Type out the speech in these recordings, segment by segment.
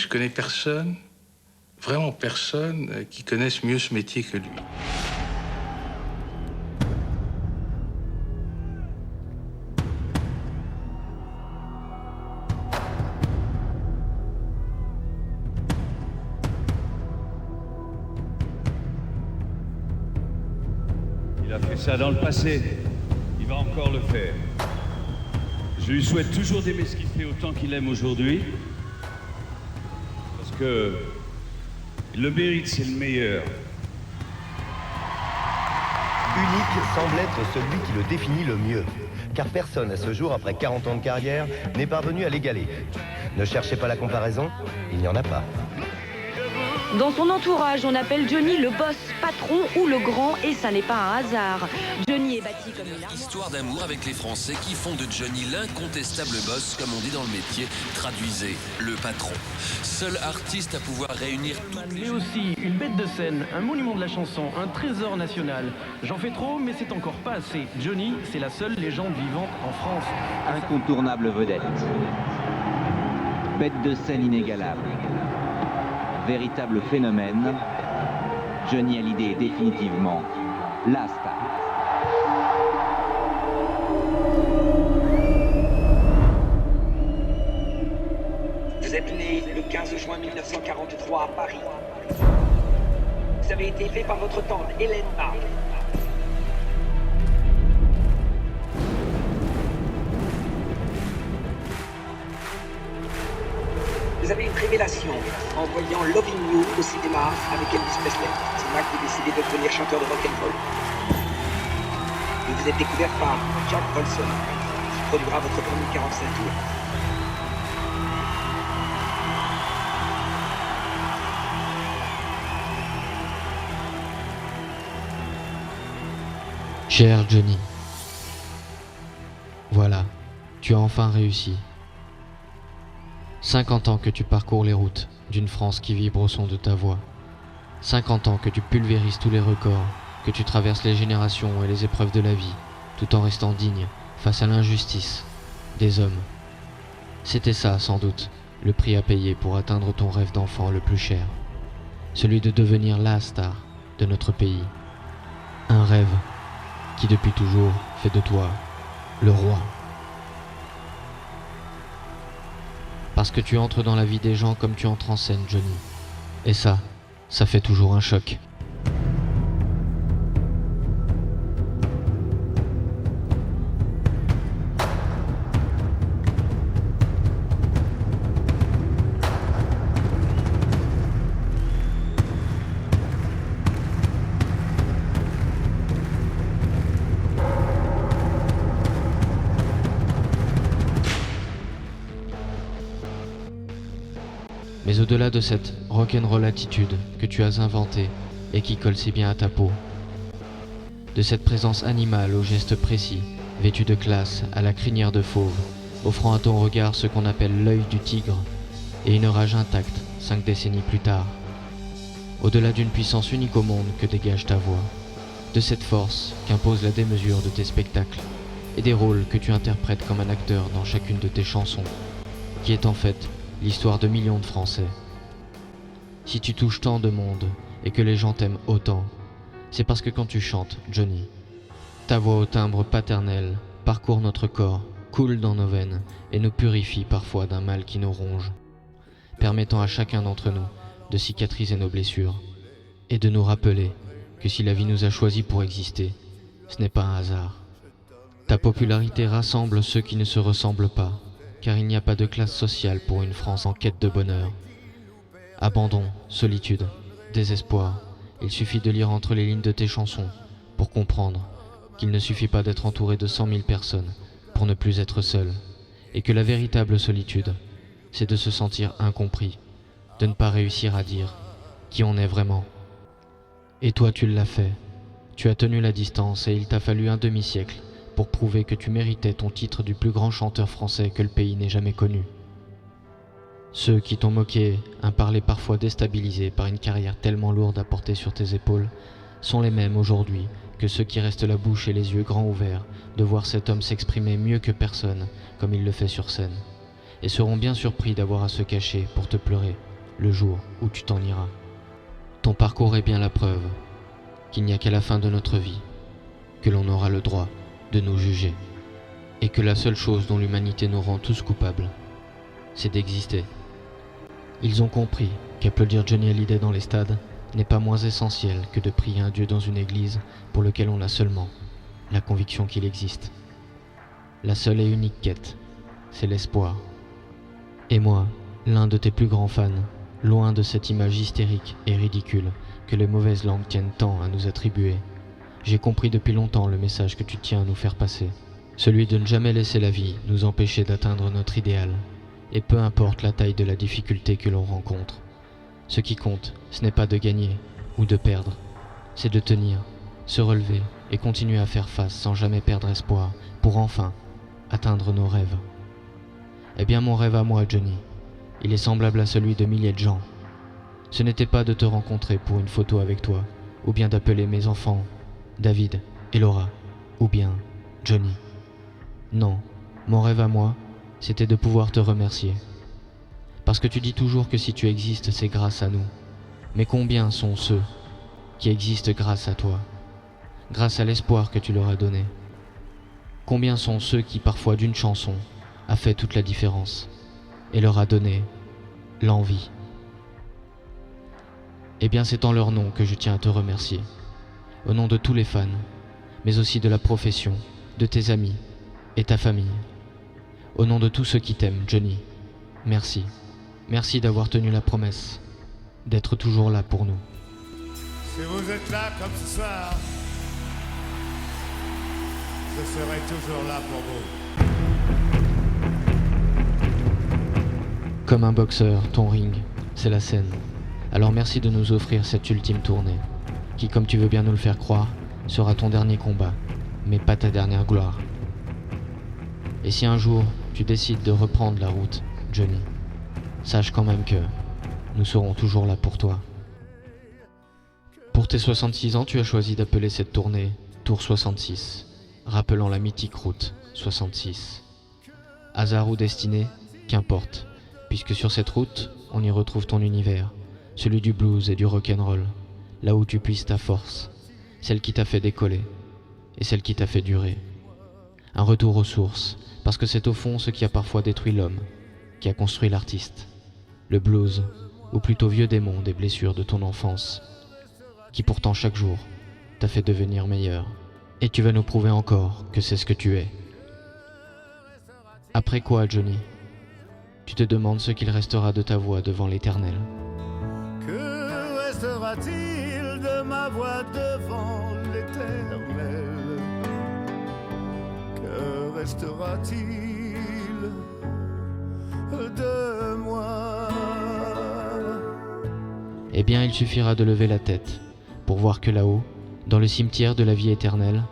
je connais personne, vraiment personne, qui connaisse mieux ce métier que lui. Il a fait ça dans le passé, il va encore le faire. Je lui souhaite toujours d'aimer ce qu'il fait autant qu'il aime aujourd'hui. Parce que le mérite, c'est le meilleur. Unique semble être celui qui le définit le mieux. Car personne à ce jour, après 40 ans de carrière, n'est parvenu à l'égaler. Ne cherchez pas la comparaison, il n'y en a pas. Dans son entourage, on appelle Johnny le boss, patron ou le grand, et ça n'est pas un hasard. Johnny est bâti comme une armoire. Histoire d'amour avec les Français qui font de Johnny l'incontestable boss, comme on dit dans le métier. Traduisez, le patron. Seul artiste à pouvoir réunir toutes les... Mais aussi une bête de scène, un monument de la chanson, un trésor national. J'en fais trop, mais c'est encore pas assez. Johnny, c'est la seule légende vivante en France. Incontournable vedette. Bête de scène inégalable. Véritable phénomène, Johnny Hallyday est définitivement la star. Vous êtes né le 15 juin 1943 à Paris. Vous avez été fait par votre tante Hélène Marc. Vous avez une révélation en voyant Loving You au cinéma avec Elvis Presley. C'est là que vous décidez de devenir chanteur de rock'n'roll. Et vous êtes découvert par Jack Wolfson, qui produira votre premier 45 tours. Cher Johnny, voilà, tu as enfin réussi. 50 ans que tu parcours les routes d'une France qui vibre au son de ta voix. 50 ans que tu pulvérises tous les records, que tu traverses les générations et les épreuves de la vie, tout en restant digne face à l'injustice des hommes. C'était ça, sans doute, le prix à payer pour atteindre ton rêve d'enfant le plus cher. Celui de devenir la star de notre pays. Un rêve qui depuis toujours fait de toi le roi. Parce que tu entres dans la vie des gens comme tu entres en scène, Johnny. Et ça fait toujours un choc. Mais au-delà de cette rock'n'roll attitude que tu as inventée et qui colle si bien à ta peau, de cette présence animale aux gestes précis, vêtue de classe à la crinière de fauve, offrant à ton regard ce qu'on appelle l'œil du tigre, et une rage intacte 5 décennies plus tard, au-delà d'une puissance unique au monde que dégage ta voix, de cette force qu'impose la démesure de tes spectacles, et des rôles que tu interprètes comme un acteur dans chacune de tes chansons, qui est en fait l'histoire de millions de Français. Si tu touches tant de monde et que les gens t'aiment autant, c'est parce que quand tu chantes, Johnny, ta voix au timbre paternel parcourt notre corps, coule dans nos veines et nous purifie parfois d'un mal qui nous ronge, permettant à chacun d'entre nous de cicatriser nos blessures et de nous rappeler que si la vie nous a choisis pour exister, ce n'est pas un hasard. Ta popularité rassemble ceux qui ne se ressemblent pas, car il n'y a pas de classe sociale pour une France en quête de bonheur. Abandon, solitude, désespoir, il suffit de lire entre les lignes de tes chansons pour comprendre qu'il ne suffit pas d'être entouré de 100 000 personnes pour ne plus être seul, et que la véritable solitude, c'est de se sentir incompris, de ne pas réussir à dire qui on est vraiment. Et toi tu l'as fait, tu as tenu la distance et il t'a fallu un demi-siècle pour prouver que tu méritais ton titre du plus grand chanteur français que le pays n'ait jamais connu. Ceux qui t'ont moqué, un parler parfois déstabilisé par une carrière tellement lourde à porter sur tes épaules, sont les mêmes aujourd'hui que ceux qui restent la bouche et les yeux grands ouverts de voir cet homme s'exprimer mieux que personne comme il le fait sur scène, et seront bien surpris d'avoir à se cacher pour te pleurer le jour où tu t'en iras. Ton parcours est bien la preuve qu'il n'y a qu'à la fin de notre vie que l'on aura le droit de nous juger, et que la seule chose dont l'humanité nous rend tous coupables, c'est d'exister. Ils ont compris qu'applaudir Johnny Hallyday dans les stades n'est pas moins essentiel que de prier un Dieu dans une église pour lequel on a seulement la conviction qu'il existe. La seule et unique quête, c'est l'espoir. Et moi, l'un de tes plus grands fans, loin de cette image hystérique et ridicule que les mauvaises langues tiennent tant à nous attribuer, j'ai compris depuis longtemps le message que tu tiens à nous faire passer, celui de ne jamais laisser la vie nous empêcher d'atteindre notre idéal, et peu importe la taille de la difficulté que l'on rencontre. Ce qui compte, ce n'est pas de gagner ou de perdre, c'est de tenir, se relever et continuer à faire face sans jamais perdre espoir pour enfin atteindre nos rêves. Eh bien mon rêve à moi, Johnny, il est semblable à celui de milliers de gens. Ce n'était pas de te rencontrer pour une photo avec toi, ou bien d'appeler mes enfants David et Laura, ou bien Johnny. Non, mon rêve à moi, c'était de pouvoir te remercier. Parce que tu dis toujours que si tu existes, c'est grâce à nous. Mais combien sont ceux qui existent grâce à toi, grâce à l'espoir que tu leur as donné? Combien sont ceux qui, parfois d'une chanson, a fait toute la différence et leur a donné l'envie? Eh bien, c'est en leur nom que je tiens à te remercier, au nom de tous les fans, mais aussi de la profession, de tes amis et ta famille. Au nom de tous ceux qui t'aiment, Johnny, merci. Merci d'avoir tenu la promesse, d'être toujours là pour nous. Si vous êtes là comme ce soir, je serai toujours là pour vous. Comme un boxeur, ton ring, c'est la scène. Alors merci de nous offrir cette ultime tournée, qui, comme tu veux bien nous le faire croire, sera ton dernier combat, mais pas ta dernière gloire. Et si un jour tu décides de reprendre la route, Johnny, sache quand même que nous serons toujours là pour toi. Pour tes 66 ans, tu as choisi d'appeler cette tournée Tour 66, rappelant la mythique route 66. Hasard ou destinée, qu'importe, puisque sur cette route, on y retrouve ton univers, celui du blues et du rock'n'roll, là où tu puisses ta force, celle qui t'a fait décoller et celle qui t'a fait durer. Un retour aux sources, parce que c'est au fond ce qui a parfois détruit l'homme, qui a construit l'artiste. Le blues, ou plutôt vieux démon des blessures de ton enfance, qui pourtant chaque jour t'a fait devenir meilleur. Et tu vas nous prouver encore que c'est ce que tu es. Après quoi, Johnny? Tu te demandes ce qu'il restera de ta voix devant l'Éternel. Que restera-t-il de ma voix devant l'Éternel? Que restera-t-il de moi? Eh bien, il suffira de lever la tête pour voir que là-haut, dans le cimetière de la vie éternelle,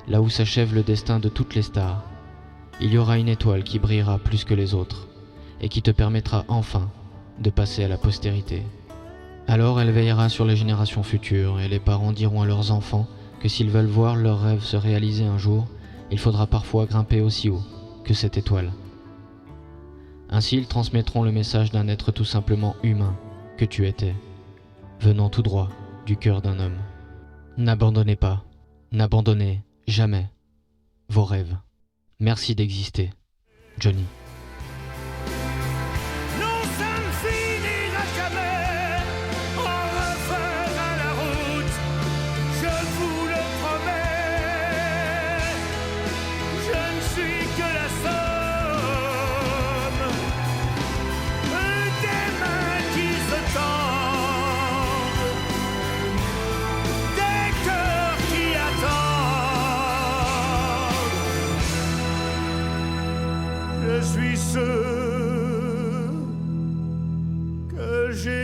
là où s'achève le destin de toutes les stars, il y aura une étoile qui brillera plus que les autres et qui te permettra enfin de passer à la postérité. Alors elle veillera sur les générations futures et les parents diront à leurs enfants que s'ils veulent voir leurs rêves se réaliser un jour, il faudra parfois grimper aussi haut que cette étoile. Ainsi ils transmettront le message d'un être tout simplement humain que tu étais, venant tout droit du cœur d'un homme. N'abandonnez pas, n'abandonnez jamais vos rêves. Merci d'exister, Johnny. Non, ça ne finira jamais, on refera la route, je vous le promets. Je ne suis que la somme des mains qui se tendent, des cœurs qui attendent. Je suis ce que j'ai